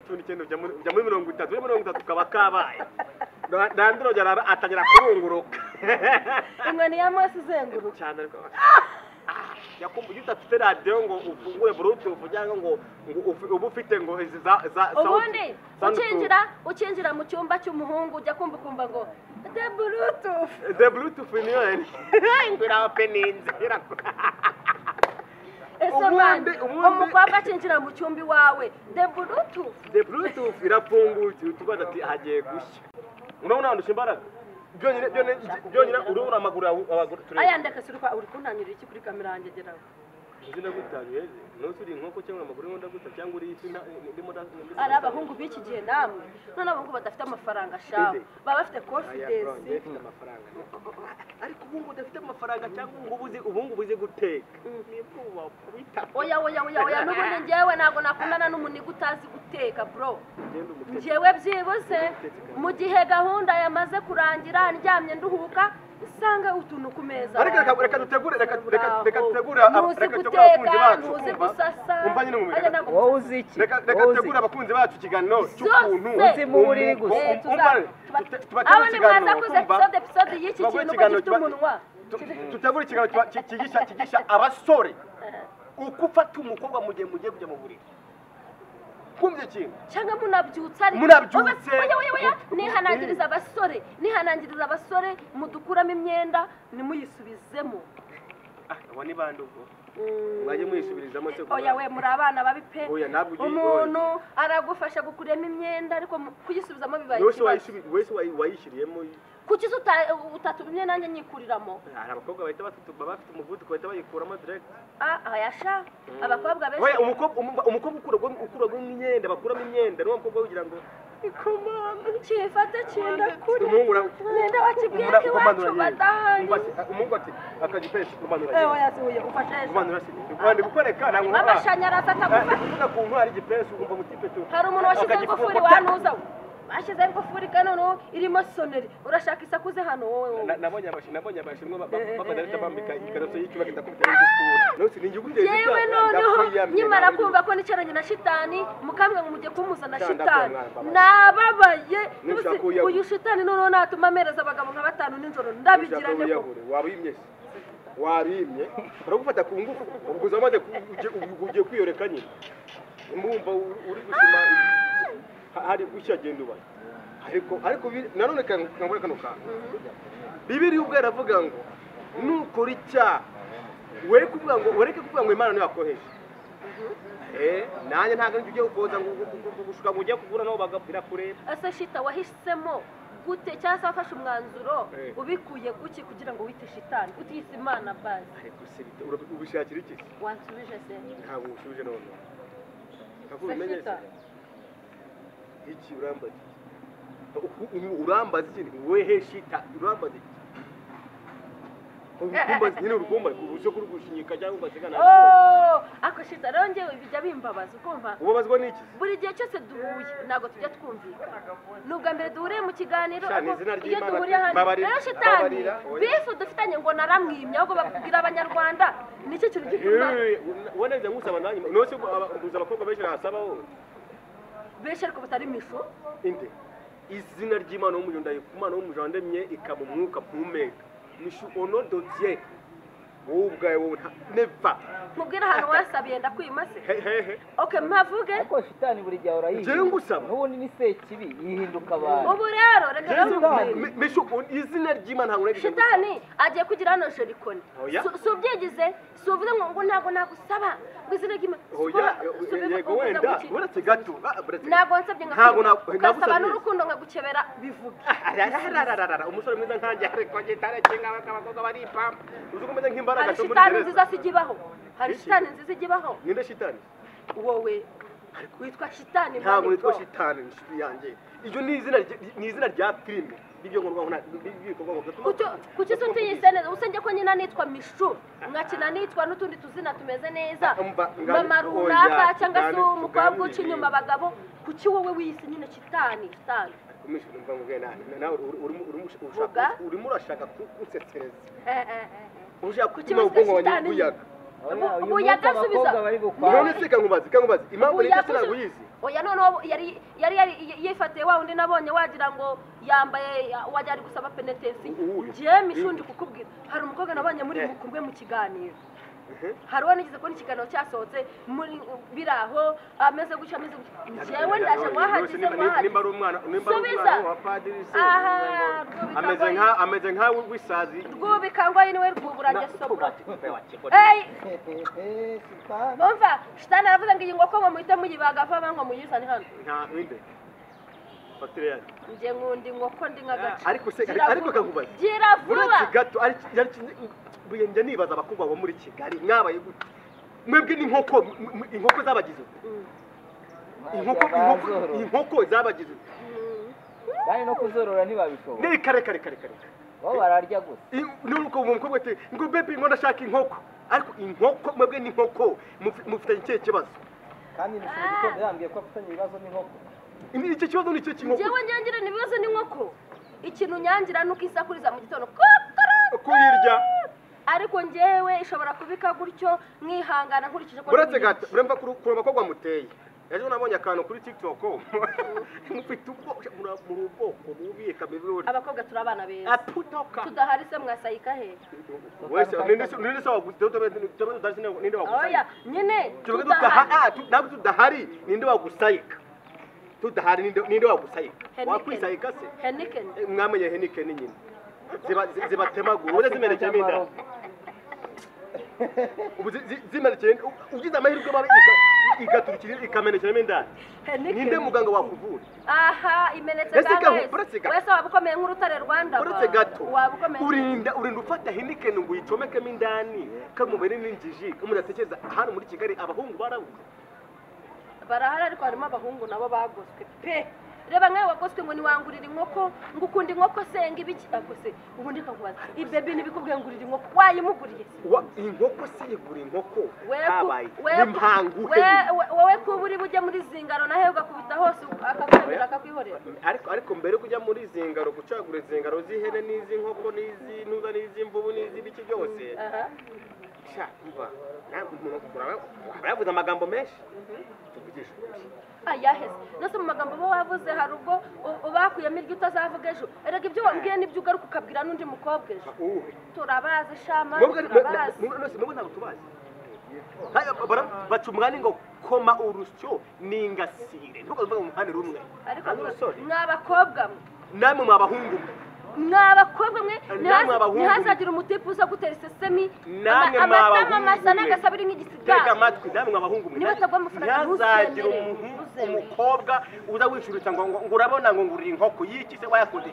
19 ujya muri 30 kaba kabaye Dandro jara atangira kurunguruka inkoni ya Mose izenguruka cyane ariko yakumva udafite radio ngo ufungure bluetooth cyangwa ngo ubu ufite ngo za ubundi ukinjira mu cyumba cy'umuhungu ujya kumva ngo the bluetooth ni yone ngura openinze umukobwa akinjira mu cyumba iwawe the bluetooth irafungutse utubaza ati hagiye gushya unaona ndusha imbaraga byonyine urubura amaguru abaguru aya ndakasiruka uri kuntanyira iki kuri kamera yanjye geraho uzina gutanye n'usuri inkoko cyangwa amaguru ngo ndaguta cyangwa uri isina ndimo ari abahungu b'iki gihe namwe none abahungu badafite amafaranga shaho baba bafite confidence ariko ubungu udafite amafaranga cyangwa ubungu buze guteka oya n'ubundi njyewe ntabwo nakundana n'umuntu utazi guteka bro njyewe byibuze mu gihe gahunda yamaze kurangira ndyamye nduhuka usanga utuntu ku meza reka dutegure ntuzi gusasa wowe uzi iki reka dutegure abakunzi bacu ikiganiro cy'ukuntu uzi mu buriri gusa abo ni mwaza kuze episode y'iki kintu ko gifite umunwa tutegure ikiganiro kigisha abasore uko ufata umukobwa mu gihe mugiye kujya mu buriri kumye kintu cyangwa munabyutse ari nihanangiriza abasore mudukuramo imyenda nimuyisubizemo abone bandugo mwaje muyisubirizamo cyo oya we muri abana babi pe umuntu aragufasha gukurema imyenda ariko kuyisubizamo bibaye wese wayishiriyemo kuki utatumye nanjye nyikuriramo hari abakobwa bahita bafite umuvuduko bahita bayikuramo direct yasha abakobwa benshi oya umukobwa ukura imyenda bakuramo imyenda no umukobwa ugira ngo ikomana cyifata cyenda kuri nenda wakibwiye ki wacu badahari umungu ati akagipesha kumanura oya suye ufashe kumanura kandi gukoreka ntabwo amashanyarazi atakufata ku ntwari igipesha ugomba mutipeto hari umuntu washyize ingufuri wanuza bashize ingufuri kanono irimo soneri urashaka isakuze hano wowe nabonye abashinwa bamadalita bambika ikaraso y'icyuma kitakubita ingufuri no sinjye guteza yewe noneho nyimara kumva ko nicaranye na shitani mukamwe mujye kumuzana shitani nababaye uyu shitani noneho natuma amereza abagabo nka 5 nijoro ndabigira neko wabimye baragufata ku ngufu uguza amaze ugiye kwiyoreka nyine mbumva uri gushima hari gucyagenda ubaye ariko nanone kangura kano kantu Bibiliya ubwo yaravuga ngo nukora icyaha wereke kuvuga ngo Imana niyo yakoheje nanjye ntabwo ngiye gukoza ngo gushuka ngo ujye kugura nabo bagapira kureba ase shita wahisemo gute cyangwa se wafashe umwanzuro ubikuye kuki kugira ngo wite shitani utise Imana bazi ariko se ubishakira iki wansubije se ntabwo ushuje none nakubimenyesha iki urambaza iki wehe shita urambaza iki ukumbaza nyine urukumba kubusho kurugushinyika cyangwa ugasigana ako shita rero ngewe bijya bimbabaza ukumva ubabazwa n'iki buri gihe cyose duhuye ntabwo tujya twumvikana nubwo mbere duhuriye mu kiganiro iyo duhuriye hano rero shitani bifu dufitanye ngo naramwimye ahubwo babwira abanyarwanda nicyo kintu gituma waneze ngusaba nanjye nose ubuza abakobwa benshi nasaba wowe benshi ariko batari misho inde izina ry'Imana w'umujunda y'Imana w'umujandemye ikaba umwuka mpumeka mishu ono dotie ubwaye wowe never mubwira hano wasabiye ndakwimase okay mpavuge ariko shitani buri gihe urayihinduka je ngusaba n'ubundi ni sekibi yihinduka abantu ubu rero reka mishu izina ry'Imana ntabwo urege shitani agiye kugira hano jerikoni subyigize suvuze ngo ntabwo nagusaba ngo izina ry'Imana yego wenda uretse gato ntabwo nsabye ngasaba n'urukundo nkagukebera bivuga umusore mwiza nkanjye ariko gitare kinga abakobwa bari pampa uzukomeze nk'imbaraga cyo muri shitani nziza sigibaho hari shitani nziza igibaho ninde shitani wowe witwa shitani ntabwo witwa shitani nshuti yanjye iyo ni izina rya filime ibyo ngo rwabona kuki tutiyise neza usenge ko nyina nitwa mishu mwakina nitwa n'utundi tuzina tumeze neza mama runaka cyangwa se umukobwa uca inyuma abagabo kuki wowe wiyise nyine shitani urimo urashaka kunsetsereza ushaka kutima ubwonko wanyu buyaga ubuyaga subiza none se kankubazi impamvu n'icyo ntabwo uyizi oya none yari yifatiye wa undi nabonye wagira ngo yambaye wajya ari gusaba penetesi ngiye mishundi kukubwira hari umukobwa nabonye muri mukurwe mu kiganiro hariho nigeze kubona ikiganiro cyasohotse muri biraho ameze gutya njyewe ndaje wahagize nimba ari umwana wa padiri se ameze nka wisazi rwubikangwa niwe rwuburanye sobra umva shitani aravuze ngo iyi ngoko ngo muhite muyibaga vuba ngo muyizane hano nta inde Patrick nje ngundi ngoko ndi nk'agace ariko kakubaza gira vuba gato njye nibaza abakobwa bo muri Kigali mwabaye gute mwebwe inkoko zabagize inkoko zabagize kandi no kuzorora ntibabishobora ni kare bo bararya gusa nuko umukobwa ati ngo baby ngo ndashaka inkoko ariko inkoko mwebwe ni inkoko mufitanye ikihe kibazo kandi nishimye yambwiye ko afitanye ibibazo n'inkoko icyo kibazo ni cyo kinkoko njyewe nyangira n'ibibazo n'inkoko ikintu nyangira nuko isakuriza mu gitondo kuyirya ariko njyewe ishobora kubika gutyo mwihangana nkurikije ko buretse gato urumva kuri abakobwa muteye ejo nabonye akantu kuri TikTok mufite ubwoko bubiye kameze abakobwa turabana beza tudahari se mwasayika he wese ninde sawa ninde wagusayika oya nyine tudahari ninde wagusayika tudahari ninde wagusayika wakwisayika se Heniken mwamenye Heniken nyine zibatemagura uze zimerekemo inda ubu zimerekeye ugize amahirwe baba igaturikira ikamenekemo inda ninde muganga wakuvura aha imenetse gawe wese wabukomeye nk'urutare Rwanda uretse gato urinda ufata Heniken ngo uyicomekemo indani kamubere n'injiji kamudatekereza hano muri Kigali abahungu barabuze barahari ariko harimo abahungu nabo bagoswe pe reba nkawe wagoswe ngo niwangurira inkoko ngo ukunda inkoko senga ibiki akose ubundi kakubaza ibebe nibikubwiye ngurira inkoko wayimuguriye inkoko se igura inkoko habaye nimpanguhe wowe kuburi bujye muri zingaro nahe ugakubita hose akakwemera akakwihorera ariko mbere kujya muri zingaro gucagura zingaro z'ihene n'izi nkoko n'izi nuza n'izi mvubu n'izi biki byose umva yavuze amagambo menshi tuvugisha ayaheze nose mu magambo bo wavuze hari ubwo ubakuyemo iryo utazavuga ejo erega ibyo wambwiye n'ibyo ugaruka ukabwira n'undi mukobwa ejo turabazi shama turabazi mwebwe ntabwo tubazi baca umwanya ngo koma urusyo n'ingasire ntukavuga mu ruhande rumwe ariko mwabakobwa namwe mwabahungu mwabakobwa mwe ntihazagira umutipe uza gutera isesemi amatama amasa n'agasabiri nk'igisigara tega amatwi namwe mwabahungu mwe ntihazagira umukobwa uza wishuritsa ngo urabona ngo ngurira inkoko yiki se wayakuze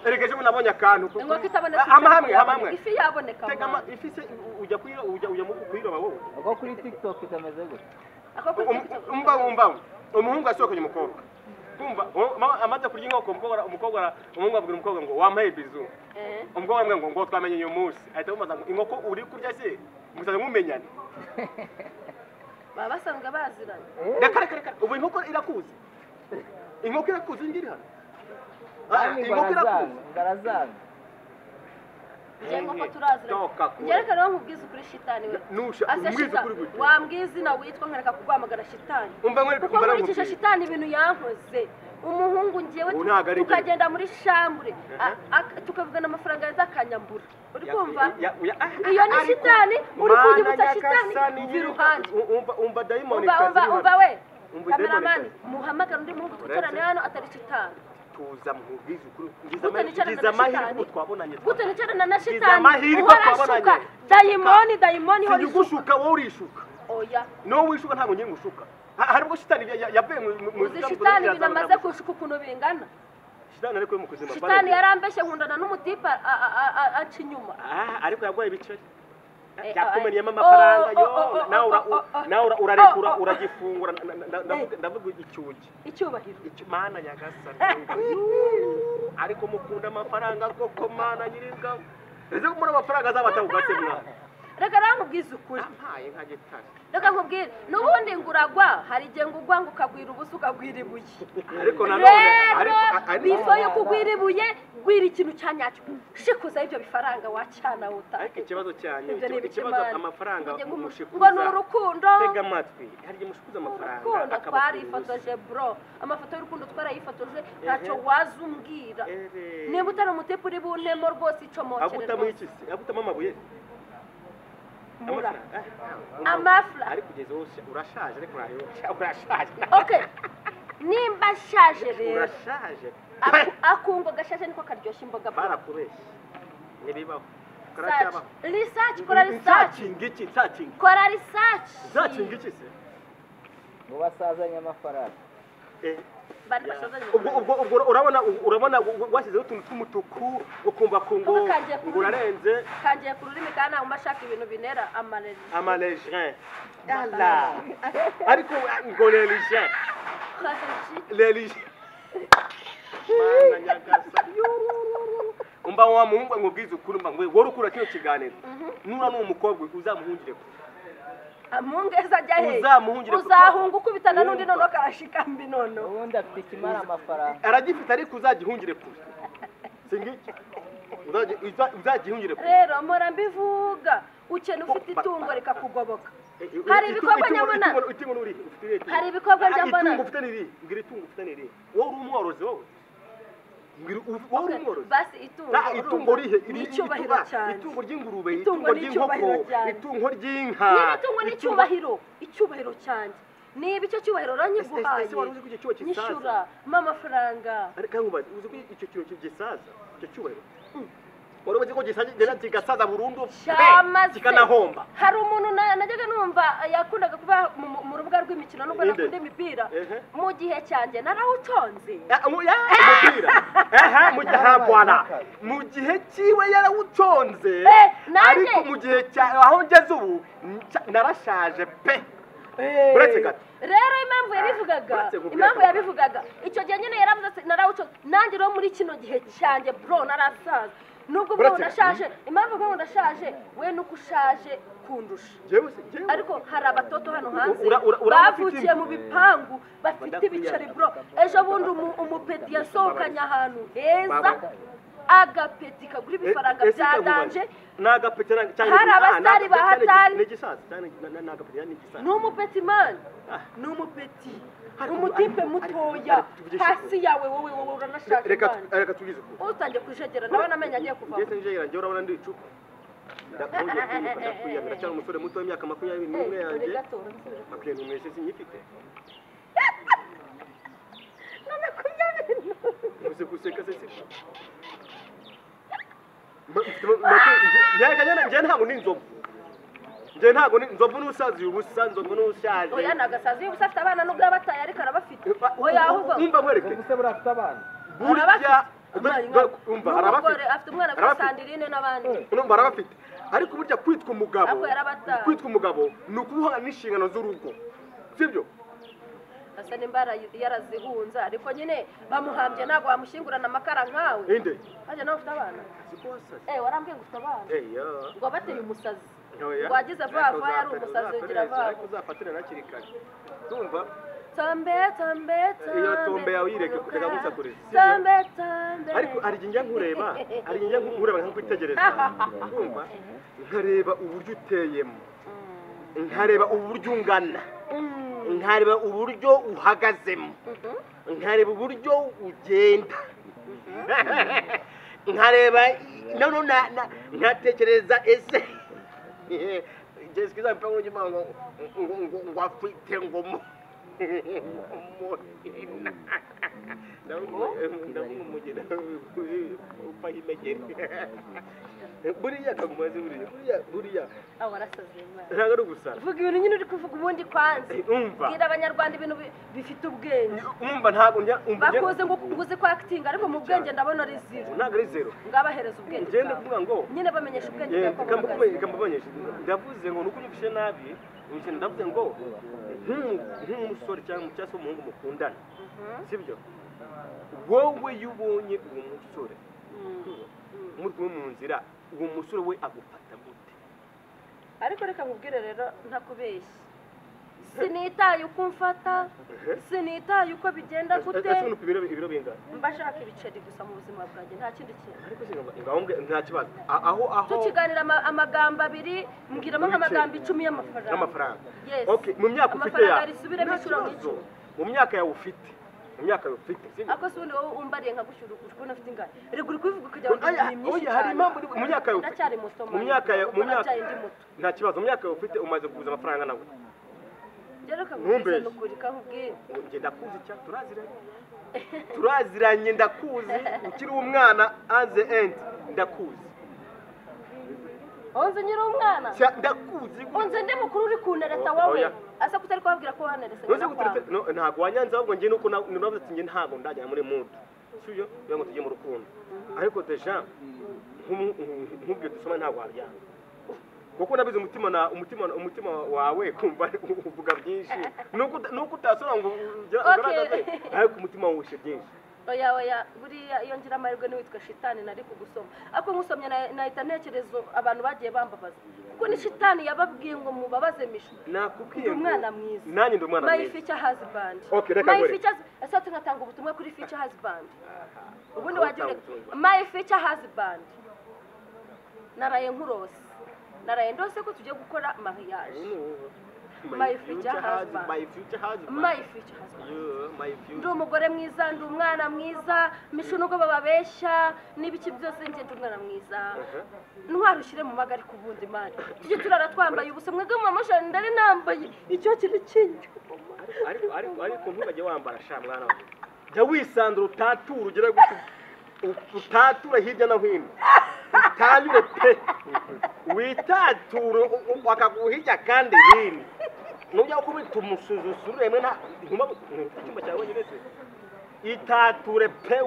erega ejo nabonye akantu inkoko itaboneka hamwe ifi yaboneka tega ifi se ujya mu kuyiroba wowe ako kuri TikTok itameze gute umva umuhungu asohokanye umukobwa kumva amaze kurya inkoko umuhungu abwira umukobwa ngo wampaye bizu umukobwa aramubwira ngo twamenye uyu munsi ahita amubaza ngo inkoko uri kurya se musaza mumenyane baba basanzwe baziranye reka ubu inkoko irakuze ngiri hano inkoko irakuze barazana inkoko turaziranye ngereka nawe nkubwize ukuri shitani we wambwiye izina witwa nkareka kuguhamagara shitani kuko nkurikije shitani ibintu yankoze umuhungu ngewe tukagenda muri shambure tukavugana amafaranga y'akanyambura uri kumva iyo ni shitani uri kunyibutsa shitani iruhande umva dayimoni umva we kameramani muhamagara undi muhungu twicarane hano atari shitani tuza mubizi ukuri ngiza amahirwe twabonanye gute nicarana na shitani uhora dayimoni hori gushuka wowe urishuka oya no wishuka ntabwo ngiye ngushuka hari ubwo shitani yavuye mu shitani binamaze kushuka ukuntu bingana shitani ariko yo mu kuzima shitani yarambeshe nkundana n'umutipa aca inyuma ariko yagwaye ibiceri yakumeniyemo amafaranga yo nawe urarekura uragifungura ndavuga icyubahiro mana nyagasani ariko mukunda amafaranga koko mana nyirizwa ese muri amafaranga azabatabugatse mwana reka namubwize ukuri ampaye nka gitari reka nkubwire n'ubundi nguragwa hari igihe ngugwa ngo ukagwira ubusa ukagwira ibuye ariko nanone bifo yo kugwira ibuye gwira ikintu cya nyacyo shikuza ibyo bifaranga wacyana wuta ariko ikibazo cyane ikibazo amafaranga ngo ni urukundo tega amatwi hari igihe mushikuza amafaranga urukundo twarifotoje bro amafoto y'urukundo twarayifotoje ntacyo wazumbwira niba utari umutepe uri buntemo rwose icomokere agutamo iki se agutamo amabuye amafra ari kugeza wose urashaje ariko urashaje okay nimba ashaje rero urashaje akungo gashaje niko karyoshya imboga barakubeshye nibibaho research kora research kora research se ngo basazanye amafaranga ubwo urabona washyizeho utuntu tw'umutuku ukumva ngo urarenze kangiye ku rurimi kandi ntabwo mbashaka ibintu binera amalejin ariko ngo lelijin mana nyagasa umva wa muhungu ngubwiza ukuri mba ngo wori ukura kino kiganiro nura n'umukobwa uzamuhungire ko amungeza ajya he uzamuhungire uzahunga ukubitana n'undi none karashika mbi none ubundi afite ikimara amafaranga aragifite ariko uzagihungire kure singiki uzagihungire kure rero mpora mbivuga ukene ufite itungo rikakugoboka hari ibikorwa nyabona hari ibikorwa nyabona itungo ufite niri ngira itungo ufite niri wowe uri umworozi wowe basi itungo rihe icyubahiro cyane itungo ry'ingurube itungo ry'inkoko itungo ry'inka itungo n'icyubahiro cyane niba icyo cyubahiro ranyiguhaye nyishura amafaranga ariko nkubaze uzi ko icyo kintu gisaza icyo cyubahiro wari uzi ko gisaza burundu kikanahomba hari umuntu najyaga numva yakundaga kuba mu rubuga rw'imikino nubwo nakunda imipira mu gihe cyanjye narawuconze umupira mu gihe cyiwe yarawuconze ariko mu gihe aho ngeze ubu narashaje pe uretse gato rero impamvu yabivugaga icyo gihe nyine yaravuze narawuconze nanjye rero muri kino gihe cyanjye bro narasaza nubwo bwo ndashaje impamvu bwo ndashaje we nuko ushaje kundusha ariko hari abatoto hano hanze bavukiye mu bipangu bafite ibiceri bro ejo bundi umupeti yasohokanye ahantu heza agapeti kagura ibifaranga byadanje n'agapeti cyane hari abasitari bahatari n'igisa n'umupeti man n'umupeti umutipe mutoya hasi yawe wowe uranashaje reka tugize utangiye kujegera nawe namenye agiye kuva ngeze njegera njye urabona ndi icupa ndakwiyamira cyane umusore muto w'imyaka 21 yanjye makwiyamira mwese sinyifite uze guseka se siko njye ntabwo ni inzovu njye ntabwo ni inzovu n'usazi ubusa inzovu n'ushaje oya nagasazi ubusa afite abana nubwo abataye ariko arabafite oya ahubwo umva mwereke ubuse buri afite abana burya umva arabafite afite umwana wa Sandirine n'abandi umva arabafite ariko burya kwitwa umugabo ni ukubuha n'inshingano z'urugo sibyo asa n'imbara yarazihunza ariko nyine bamuhambye ntabwo bamushyingurana amakara nkawe inde ajya nawe ufite abana warambwiye ngo ufite abana ngo bateye umusazi ngo wagize vuba yari umusazi ugira vuba uzafatira nakiri kare ndumva tambe iyo tombe yawe yireke kujya gusakuriza tambe ariko ari njya nkureba nkakwitegereza ndumva nkareba uburyo uteyemo nkareba uburyo ungana nkareba uburyo uhagazemo nkareba uburyo ugenda nkareba none nkatekereza ese Jessica mpango ngimango ngo afite ngomo ndamumugera upahimegere buriya kagumaze buriya aho warasaze ntago ari gusa vuga ibintu nyine uri kuvuga ubundi kwanze bwira abanyarwanda ibintu bifite ubwenge umva ntago bakuze ngo nguze kwa acting ariko mu bwenge ndabona ari zero ntago ari zero ngabahereza ubwenge ngende kuvuga ngo nyine bamenyesha ubwenge kambamenyesha ndavuze ngo nuko ufishe nabi umukene ndavuze ngo nk'umusore cyangwa umuhungu mukundana sibyo wowe yubonye uwo musore muri kumwe mu nzira uwo musore we agufata gute ariko reka nkubwire rero ntakubeshya sinitaye uko mfata sinitaye uko bigenda gute ese unupima ibiro bingana mbashaka ibiceri gusa mu buzima bwanjye nta kindi kintu ariko singaho nta kibazo aho tukiganira amagambo abiri mbwiramo nk'amagambo 10 y'amafaranga yes okay mu myaka ufite ya mu myaka yawe ufite ako si ubundi wowe umbariye nkagushyura ukubona afite ingana rego uri kubivuga kugira ngo myinshi hari impamvu mu myaka yawe ndacyari muto mu myaka nta kibazo mu myaka yawe ufite umaze kuguza amafaranga nawe rero kaguze n'ukuri kahubwiye ngenda kuzi cya turaziranye ndakuzi ukiri umwana as the end ndakuzi Onze nyiri umwana ndakuzi onze ndi mukuru uri kunereta wowe asa kutari kwabwira ko wanerese ntago wanyanza ahubwo ngiye nuko navuze ati ngiye ntago ndajya muri mood suyo ngo tujye mu rukundo ariko deja nkubwiye dusoma ntago wabyanga kuko nabize umutima wawe kumva uvuga byinshi nuko utasora ngo ugaragaze ariko umutima wushe byinshi oya buriya iyo ngira amahirwe niwitwa shitani nari kugusoma ako nkusomye nahita ntekerezo abantu bagiye bambabaza kuko ni shitani yababwiye ngo mubabaze misho nakubwiye umwana mwiza nanjye ndi umwana mwiza my future husband my future asatse ngatanga ubutumwa kuri future husband ubundi wagiye my future husband naraye nkurose naraye ndose ko tujye gukora mariage my future husband ndi umugore mwiza ndi umwana mwiza misho nuko bababeshya n'ibiki byose njye ndi umwana mwiza ntwara ushyire mu magari ku bundi mari tujye turara twambaye ubusa mwebwe mu mashani ndari nambaye icyo kintu kinyo ariko ntubajye wambara sha mwana we jya wisandura utatura ugera gusa utatura hirya no hino utanyure pe witatura wakaguhijya kandi hino nujya kubita umusuzusuru remwe nta icyumba cyawe wenyine se itature pe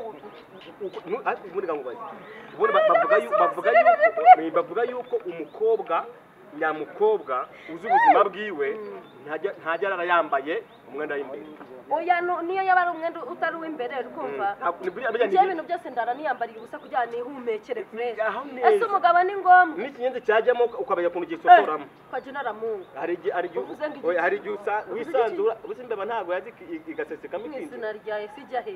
muri gangubaye bavuga yuko umukobwa nyamukobwa uzi ubuzima bwiwe ntajya arayambaye umwenda w'imbere oya niyo yaba ari umwenda utari uw'imbere ukumva njye ibintu byose ndara niyambariye ubusa kugira nihumekere fresh ese umugabo ni ngombwa n'ikinyenzi cyajyamo ukabaya kuntu gisotoramo kwaje naramunga hari igihe wisanzura ubuze imbeba ntabwo yazi igasesekamo ikindi izina ryaye sijya he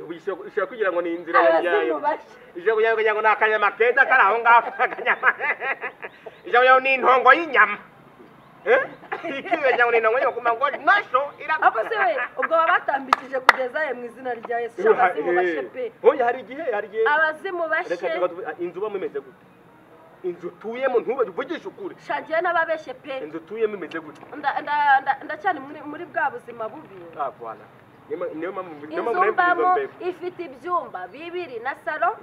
ushobora kugira ngo ni inzira yayo ushobora kugira ngo ni akanyama keza kari aho ngaho akanyama ushobora ni intongo y'inyama ikiwe ngo ni intongo y'inyama ngo nasho ako se we ubwo babatambikije kugeza ye mu izina rya Yesu abazimu bashe pe oya hari igihe abazimu bashe inzu bamwe imeze gute inzu tuyemo ntubavugisha ukuri shagiye n'ababeshe pe inzu tuyemo imeze gute ndacyane muri bwa buzima bubi akwana niyo mpamvu ifite ibyumba 2 na salo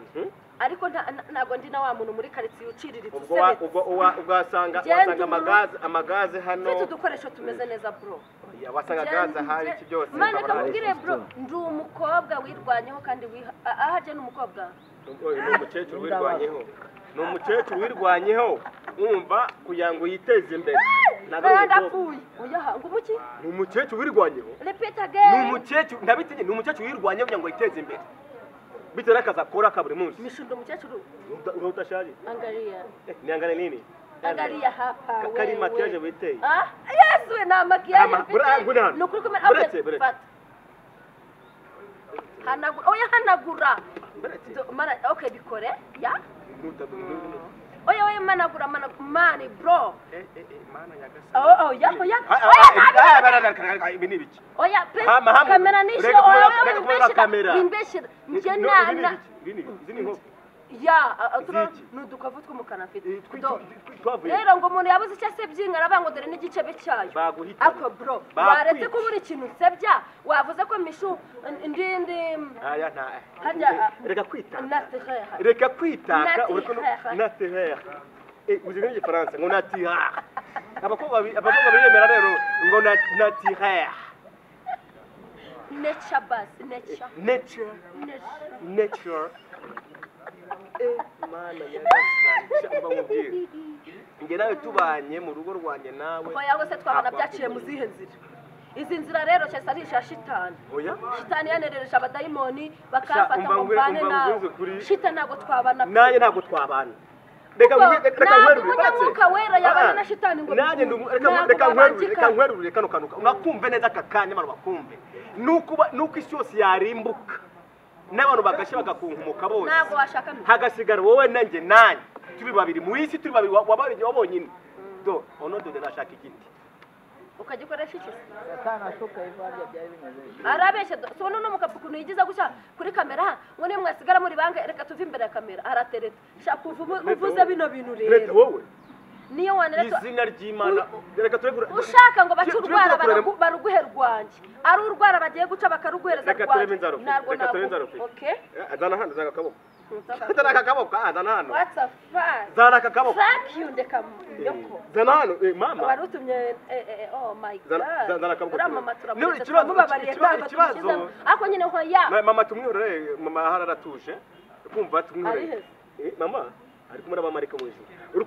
ariko ntago ndi na wa muntu muri quartier uciriritse ugasanga amagaze hano mfite udukoresho tumeze neza bro wasanga gaze hari iki byose mane kamubwire bro ndi umukobwa wirwanyeho kandi ahaje n'umukobwa n'umukecuru wirwanyeho umva kugira ngo yiteze imbere ndapfuye oya ngo umuki ni umukecuru wirwanyeho repeat again ni umukecuru ndabitinye ni umukecuru wirwanyeho kugira ngo yiteze imbere bitera akaza akora ka buri munsi mishundo umukecuru utashaje angalia ni angale nini angalia hapa wewe kari makiyaje witeye yes we na makiyaje no kuri kumera hanagura mana okay bikore ya oya managura mani bro ibi ni ibiki oya pe kamera nisho oya imbeshira njye nana ya nudukavu tw'umukana afite rero ngo umuntu yabuze icyo asebye aravuga ngo dore n'igicebe cyayo ako bro waretse ko buri kintu usebya wavuze ko mishu ndindi reka kwitaka nateheya uzi n'igifaransa ngo natiha abakobwa biremera rero ngo natiha nature mana yashamba mubwire nge nawe tubanye mu rugo rwanjye nawe oya ngo se twabana byaciye mu zihe nzira izi nzira rero cyase ari shitani shitani yanerereje abadayimoni bakafata ngo mbane nawe shitani ntago twabana naye ntago twabana reka nkwerure umunyamwuka wera yabana na shitani ngo nanjye reka nkwerure kano kanuka unakumve neza aka kanya abantu bakumve nuko isi yose yarimbuka n'abantu bagashya bagakunkumuka bose ntabwo washaka hagasigara wowe nanjye turi babiri mu isi turi babiri wabonyine do onodo ndashaka igiti ukagikoresha iki Satani ashuka ivarya byari bimeze arabeshye so no mukapu kuntu yigiza guca kuri kamera ngo niyo mwasigara muri bange reka tuve imbere ya kamera aratereta shaka uvuze bino bintu rero wowe niyo wanera izina ry'Imana reka turegura ushaka ngo bacu urwara baruguhe rwanje ari urwara bagiye guca bakaruguhereza rwanje reka turebe okay azana hano zanga kaboko zana akaboko azana hano what's a fuck zana akaboko fuck you ndeka yoko zana hano mama warutumye oh my god zana akaboko mama turamutse ikibazo ako nyine ho ya mama tumwirore mama hararatuje kumva tumwirore mama ari kumura bamarika mu ijuru uri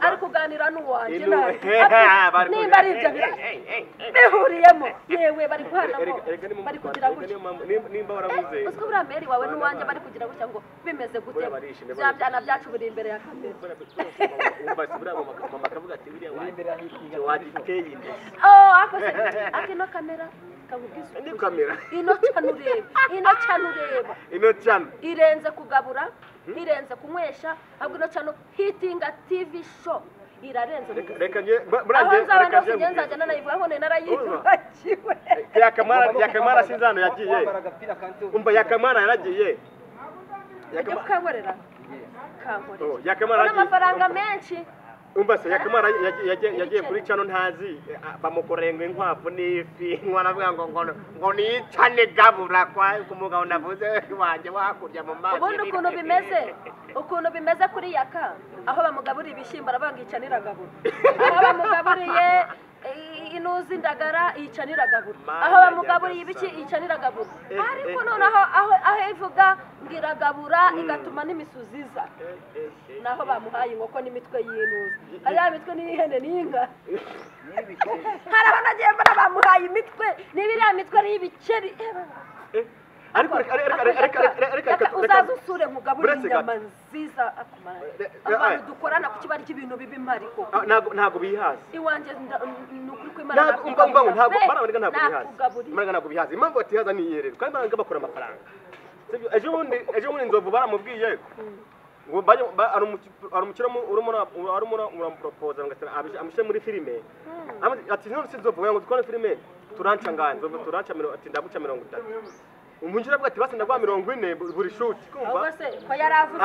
ari kuganira n'uwanje nimba ari ibyo bihuriyemo yewe bari guhanamo bari kugira gutya nimba warabuze usko buriya meri wawe n'uwanje bari kugira gutya ngo bimeze gute bya byana byacu biri imbere ya kamera umva sibura mama akavuga ati biriya uri imbere ya wagiteye inde akino kamera kavugize ni kamera ino canureba irenze kugabura irenze kunywesha ahubwo ino cano hitinga TV show irarenze reka nje nanayivuga ngo narayibakiwe yakamara sinzano yagiye umva yakamara yaragiye yakamara n'amafaranga menshi umva se yakamara yagiye kuri cano ntazi bamukorenga inkwavu n'ifi nkwana ngo nicane gabura kwa kumugabo navuze wanje wakurya mu mazi ubundi ukuntu bimeze kuri yaka aho bamugaburiye ibishyimbo arabangicanira gabura aho bamugaburiye inuzi ndagara yicanira gabura aho bamugaburiye ibiki yicanira gabura ariko noneho aho ivuga ngira gabura igatuma n'imisuziza naho bamuhaye inkoko n'imitwe y'inuzi ariya mitwe n'ihene n'inka hari abanagiye mbona bamuhaye imitwe n'ibiriya mitwe y'ibiceri reka uzaza usure mugaburire inyama nziza abantu dukorana ku kiba ry'ibintu bibi mariko ntabwo bihaza iwanjye nukuri kw'Imana ntabwo bihaza impamvu batihaza ni iyerero kandi baranga bakora amafaranga ejo bundi inzovu baramubwiye ngo ari umukire urimo uramupropoza amushyire muri filime ati none si inzovu ngo dukore filime turanca ngahe inzovu turanca ati ndaguca 30 umunjira bwa ati basi ndagwa 40 buri shoot kumva ko yaravuze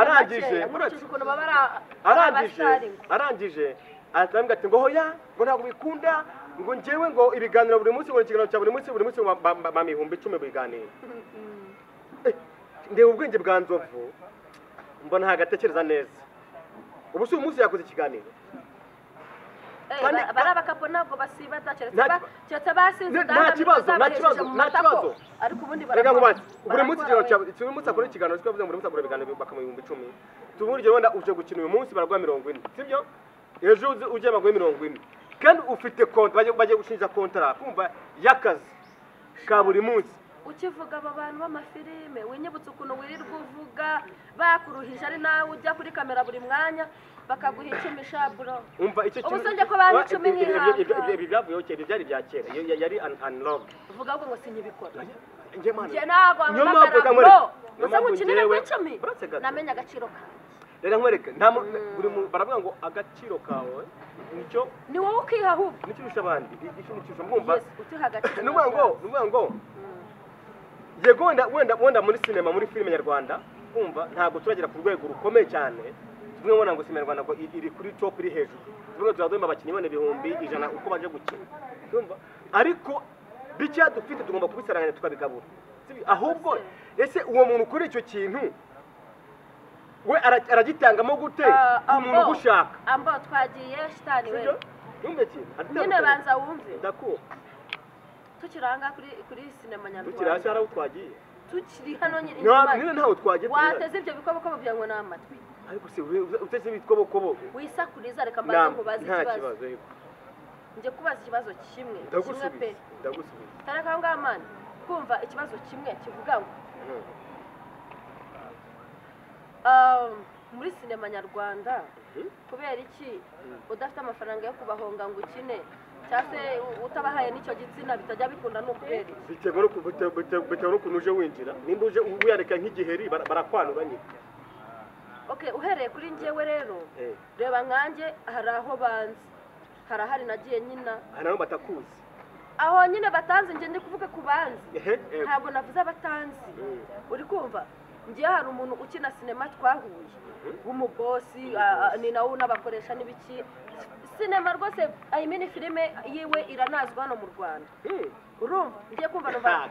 arangije atambwa ati ngo hoya ngo ntabwo bikunda ngo njewe ngo ibiganiro buri munsi ngo ikiganiro cya buri munsi bamihumbi 10 biganiro ndeba ubwenge bwa nzovu mbona hagatekereza neza ubu si umunsi yakoze ikiganiro barabakapo ntabwo basiba cyetse basinze nta kibazo ariko ubundi buri munsi ikiganiro munsi akora ikiganiro twavuze buri munsi akora ibiganiro bakamuyumba 10 tuburi wenda uje gukina uyu munsi baragwa 40 sibyo ejo uje bagwa 40 kandi ufite kontra baje gushinja kontra kumva yakazi ka buri munsi ukivuga aba bantu b'amafilime winyibutse ukuntu wirirwa uvuga bakuruhije ari nawe ujya kuri kamera buri mwanya bakaguha 10 shaburo umva icyo kintu ubusonje ko abantu 10 nk'ihanga ibi byavuye cyane byari bya kera yari unlog uvuga ngo sinyibikora nje mana nje nago amagara bro uza gukinira ku 10 namenya agaciro ka rero nkwereke buri baravuga ngo agaciro kawe nicyo ni wowe ukiha ahubwo nicyo bisha abandi icyo nicyo mwumva utiha agaciro nuvuga ngo yego wenda muri cinema muri filime nyarwanda kumva ntabwo turagera ku rwego rukomeye cyane tumwe ubona ngo cinema nyarwanda iri kuri top iri hejuru tumwe tuzadomba abakinnyi bane 100 uko baje gukina kumva ariko bicya dufite tugomba kubisaranganya tukabigabura ahubwo ese uwo muntu kuri icyo kintu we aragitangamo gute umuntu gushaka ambo twagiye shitani we yumve kintu nyine banza wumve ndako tukiranga kuri sinema nyarwanda tukirashya araho twagiye tukiri hano nyine nyine ntaho twagiye wateze ibyo bikobokobo byanwe n'amatwi ariko se uteze ibikobokobo wisakuriza reka mbaze kubaza ikibazo yego nje kubaza ikibazo kimwe pe ndagusubiza taraka ngamana kumva ikibazo kimwe kivuga ngo muri sinema nyarwanda kubera iki udafite amafaranga yo kubahonga ngo ukine cyangwa se utabahaye n'icyo gitsina bitajya bikunda no kubera bitewe n'ukuntu uje winjira nimba uje uyareka nk'igiheri barakwanura nyine. Okay, uhereye kuri njyewe rero reba nkanjye hari aho banzi harahari nagiye nyina hari aho batakuzi aho nyine batanzi njye ndi kuvuga ku banzi ntabwo navuze abatanzi uri kumva ngiye hari umuntu ukina sinema twahuye w'umubosi ni nawe unabakoresha n'ibiki sinema rwose ayimini filime yiwe iranazwa hano mu Rwanda urumva ngiye kumva numva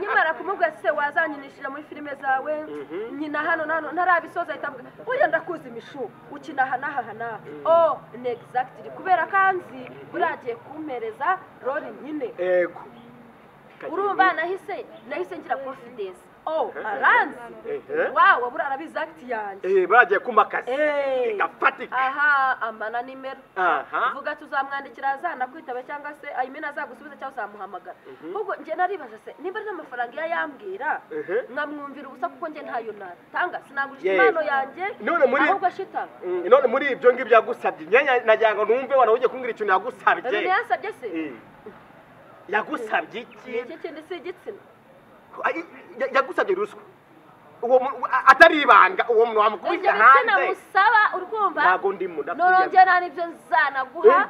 nyimara kumubwira se wazanyinishira muri filime zawe nyina hano ntarabisoza itavuga oya ndakuzi imishu ukina hana oh ni exactly kubera kanzi buragiye kumpereza role nyine ego urumva nahise ngira confidence aranzi wow burara bizakti yanjye baragiye kumakazi gafatika aha amana nimero vuga tuzamwandikira azana kwitaba cyangwa se ayimena azagusubiza cyangwa uzamuhamagara ubwo nje naribaza se nimba ari amafaranga yayambwira nkamwumvira ubusa kuko nje ntayo natanga sinagurisha impano yanjye ahubwo shita none muri ibyo ngibyo yagusabye nyanya najyanga numve wanawugiye kumbwira ikintu yagusabye none yasabye se yagusabye iki kindi si igitsina yagusabye ruswa uwo atari ibanga uwo muntu wamukubita hanze namusaba urumva ntago ndimo nonje nibyo nzanaguha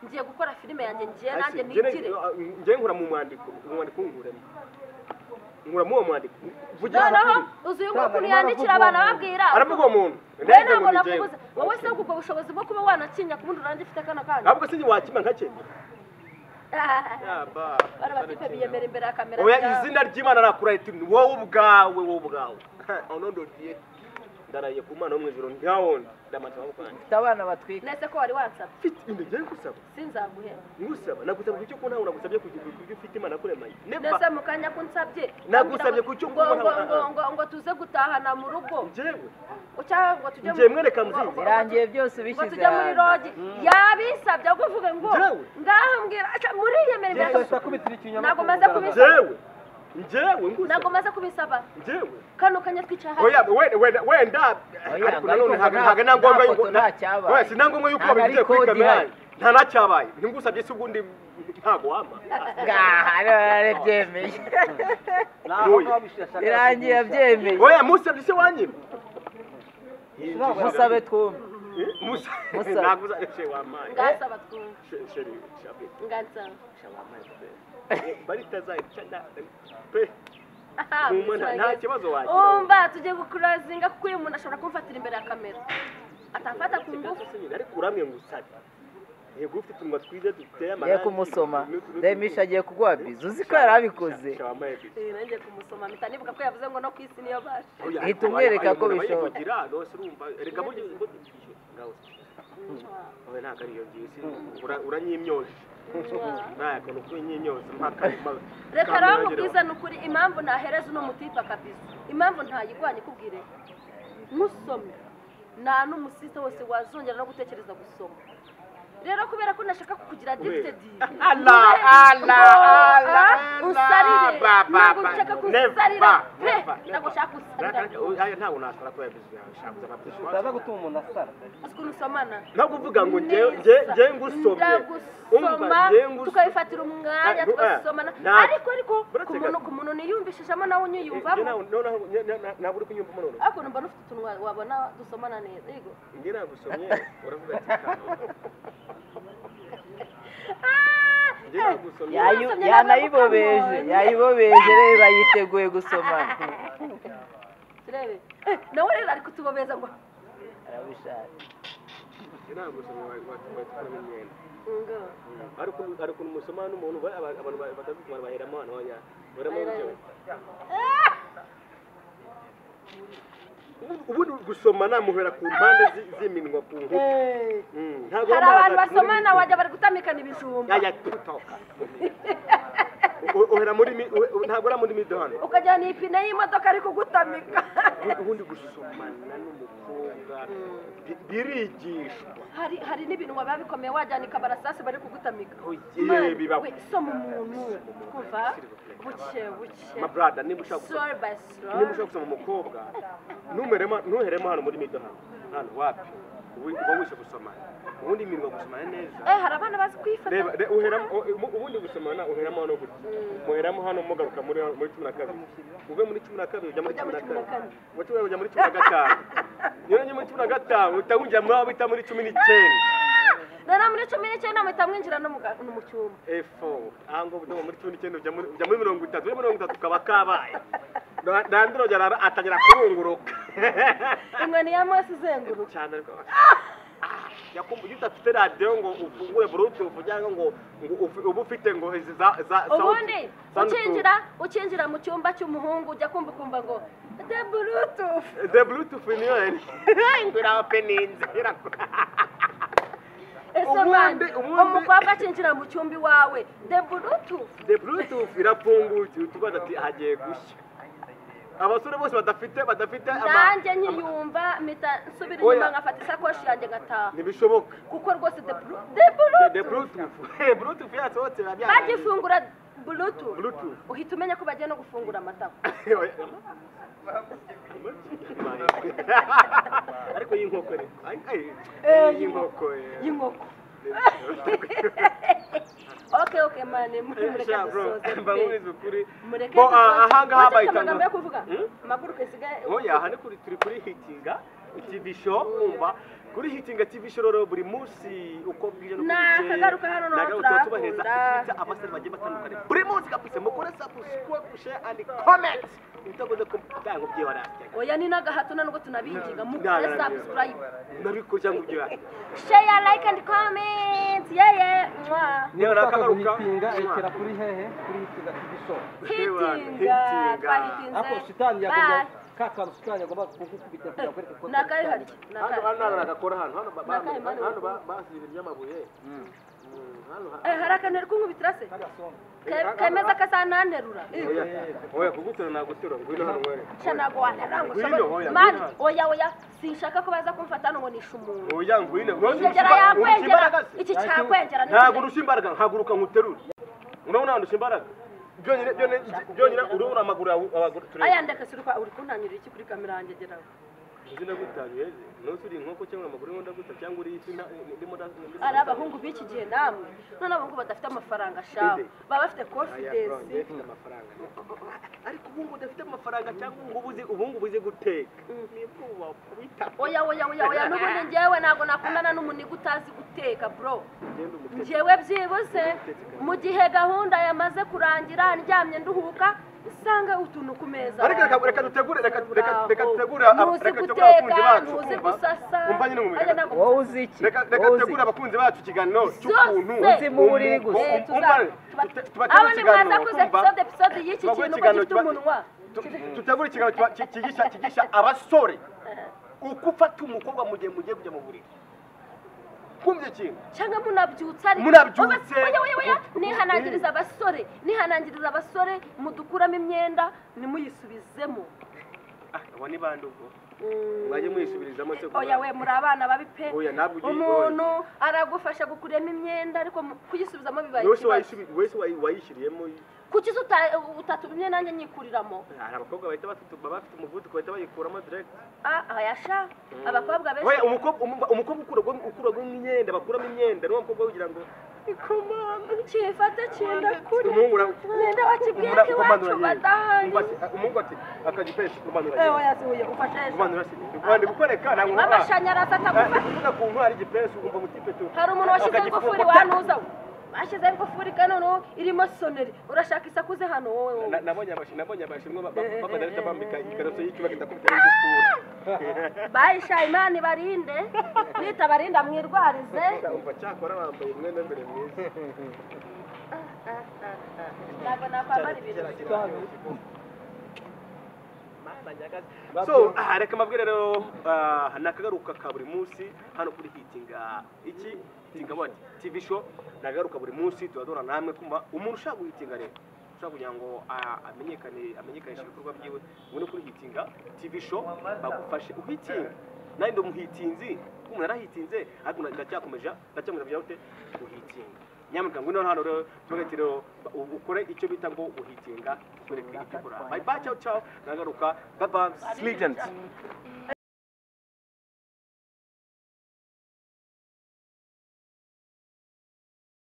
ngiye gukora filime yanjye ngiye nanjye nigire ngiye nkura mu mwandiko nguremo nkura mu mwandiko vugira uzuye ngo kuri yandikira abana babwira aravuga umuntu ntabwo nakubuza wowe se ubwo bushobozi bwo kuba wanakinya kubundi uranje ufite kana kandi ahubwo sinzi wakima nkake barabatipe biyemera imbere ya kamera oya izina ry'Imana nakurahita wowe ubwawe onondodiye ndaraye ku Mana wo mwijuru ntawonda ndamatwa mukwanjye abana batwika nese ko wari wansaba mfite ngiye gusaba sinzaguhe ngusaba nagusaba kucyo ko nawe nagusabye kugira ufite Imana kuremaye nese mukanya kunsabye nagusabye kucyo ngo tuze gutahana mu rugo njyewe ucyangwa tujye ngiye mwereka mzizi birangiye byose ubishize tujye muri rogi yabisabye kuvuga ngo ngaho mbwira muri yemera imbere ntabwo maze kubisaba ntabwo maze kubisaba njyewe kano kanya twicaye oya wenda ariko nanone ntago nangombwa yuko oya sinangombwa yuko babigiye kuri kamera nta nacyabaye ngusabye se ubundi ntago wama ngaha byemeye birangiye byemeye oya musabye se wanyima musabe twumve musa naguza she wamaye ngasaba twumve sheri shabe ngansaba barita zayi cyanda pe nta kibazo waje umva tujye gukurazinga kuko uyu muntu ashobora kumfatira imbere ya kamera atafata ku ngufu ariko uramwe ngusabe yego ufite utunwa twiza duteye amarangi ye kumusoma demisha agiye kuguha bizu uzi ko yarabikoze nanjye kumusoma mpita nibuka ko yavuze ngo no ku isi niyo bashe hita umwereka ko bishoboka reka buryo ngaho oya ntabwo ariyo ngisi uranyimyoje ntabwo kunyimyoza reka rero mubwiza ni ukuri impamvu ntahereza uno mutipa kabisa impamvu ntayigwanye kubwire ntusome nta n'umusiste wose wazongera no gutekereza gusoma rero kubera ko nashaka kukugira addicted usarire ntabwo nshaka kusarira ntabwo nshaka kusarira ntabwo nashaka ko yabizi utaza gutuma umuntu asara ukuntu usomana ntabwo uvuga ngo nge ngusomye ndagusoma tukabifatira umwanya tugasomana ariko ku muntu niyumvishijemo nawe unyiyumvamo ntabwo uri kunyumvamo none ariko numva n'ufite utuntu wabona dusomana neza yego nge nagusomye uravuga ati yayibobeje reba yiteguye gusomana turebe nawe rero ari kutubobeza ngo arabishaka nagusomye watwara imyenda ariko umusoma n'umuntu abantu batazikuma baheramo hano hoya baramo ubundi gusoma namuhera ku mpande z'iminwa ku nkuta hari abantu basomana wajya bari gutamikana ibijumba uhera muri ntabwo uri muri mido hano ukajyana ipine y'imodoka ari kugutamika ubundi gusomana n'umukobwa birigishwa hari n'ibintu waba bikomeye wajyana ikabarasasi bari kugutamika bibaho soma umuntu kuva buke ma brother niba ushaka gusoma umukobwa ntuheremo hano muri mido hano wapi uba wishe gusomana ubundi imirimo gusomana neza hari abana bazi kwifata reba ubundi gusomana uheramo hano gutya muheramo hano mugaruka muri 12 uve muri 12 ujya muri 14 ujya muri 15 nyine muri 15 utawujya bita muri 19 nara muri 19 muhita mwinjira no mu cyumba efo ahango bwo muri 19 ujya muri 30 ukaba kabaye dandiro jara atangira kurunguruka inkoni ya Mose izenguruka cyane rwose yakumva udafite radio ngo ufungure bluetooth cyangwa ngo ubu ufite ngo izi za ubundi ukinjira mu cyumba cy'umuhungu ujya kumva ngo the bluetooth niyo ngura openinze umukobwa akinjira mu cyumba iwawe the bluetooth irafungutse utubaza ati hagiye gushya abasore bose badafite nanjye nkiyumva mpita nsubira inyuma nkafata isakoshi yanjye ngataha ntibishoboka kuko rwose the bluetooth yasohotse bagifungura bluetooth uhita umenya ko bagiye no gufungura amatako ariko y'inkoko y'inkoko Okay mane mureke dusoze mureke ahangaha bayitanga amakuru kesigaye oya hane turi kuri hitinga TV show umva kuri hitinga TV show rero buri munsi uko bwije no nakagaruka hano no turabaheza abasore bagiye batandukanye buri munsi kapise mukore subscribe share and comment itagoze kumutanga byihora oya ni nagahato nanubwo tunabinjiga mukore subscribe nabikoze ngo byihora share like and comment niyo nakagaruka hitinga kuri hehe kuri hitinga TV show hitinga ako shitani yagombye kaka rusitani agomba kugukubita kwereka ko nakaye hano nagakora hano basibira byamabuye hari akantu kunkubitira se kemeza kasananterura oya kugutera naguterura ngwino hano mwere cyanago wanarangusha mani oya sinshaka ko baza kumfata ngo nisha umuntu oya ngwino ngegera yakwengera iki cyakwengera ntago urusha imbaraga nkaguruka nguterura urabona ndusha imbaraga byonyine urubura amaguru abaguru aya ndakasiruka uri kuntanyura iki kuri kamera yanjye geraho izina gutanywe nosuri inkoko cyangwa amaguru ngo ndaguta cyangwa uri iki ndimo ari abahungu b'iki gihe namwe none abahungu badafite amafaranga shabo baba bafite confidence amafaranga ariko ubungu udafite amafaranga cyangwa ubungu buze guteka oya n'ubundi njyewe ntabwo nakundana n'umuniga utazi guteka bro njyewe byibuze mu gihe gahunda yamaze kurangira ndyamye nduhuka usanga utuntu ku meza reka dutegure ntuzi guteka ntuzi gusasa wowe uzi iki reka dutegure abakunzi bacu ikiganiro cy'ukuntu uzi mu buriri gusa abo ni mwaza kuze episode y'iki kintu ko gifite umunwa tutegure ikiganiro kigisha abasore uko ufata umukobwa mu gihe mugiye kujya mu buriri kumva ikintu cyangwa munabyutsa ari oya nihanangiriza abasore mudukuramo imyenda nimuyisubizemo abo ni bande ubwo mwaje muyisubirizamo se oya we muri abana babi pe umuntu aragufasha gukuremo imyenda ariko kuyisubizamo bibaye wese wayishyiriyemo kuki utatumye nanjye nyikuriramo hari abakobwa bahita bafite umuvuduko bahita bayikuramo direct yasha abakobwa benshi oya umukobwa ukuragwa imyenda bakuramo imyenda niwo mukobwa ugira ngo ikomana kifate kinda kuri nenda wakibwira ki wacu badahari umungu ati akagipesha kumanura oya siwe ufashe kumanura kandi gukoreka nangwa amashanyarazi atagufata kuvuga ku ntwari igipesha ugomba mutipe tu hari umuntu washyize ingufuri wanuza bashize ingufuri kanono irimo soneri urashaka isakuze hano wowe nabonye abashinwa babadarita bambika ikaraso y'icyuma kidakubita ingufuri bayisha imana barinde nita barinda mwirwarize umva cyakora bambaye umwenda mbere mwiza ntabwo nakwambara ibintu so reka mabwire rero nakagaruka ka buri munsi hano kuri hitinga hitinga what TV show nagaruka buri munsi turadora namwe kumva umuntu ushaka guhitinga rero ushaka kugira ngo amenyekanishe ibikorwa byiwe ubone kuri hitinga TV show bagufashe uhitinga nayo ndo muhitinzi umuntu arahitinze ariko ndacyakomeje kugira ute uhitinga nyamuneka ngwino hano rero tubagetero ukore icyo bita ngo uhitinga ukore ibyo ukora bye bye ciao ciao nagaruka bye bye legend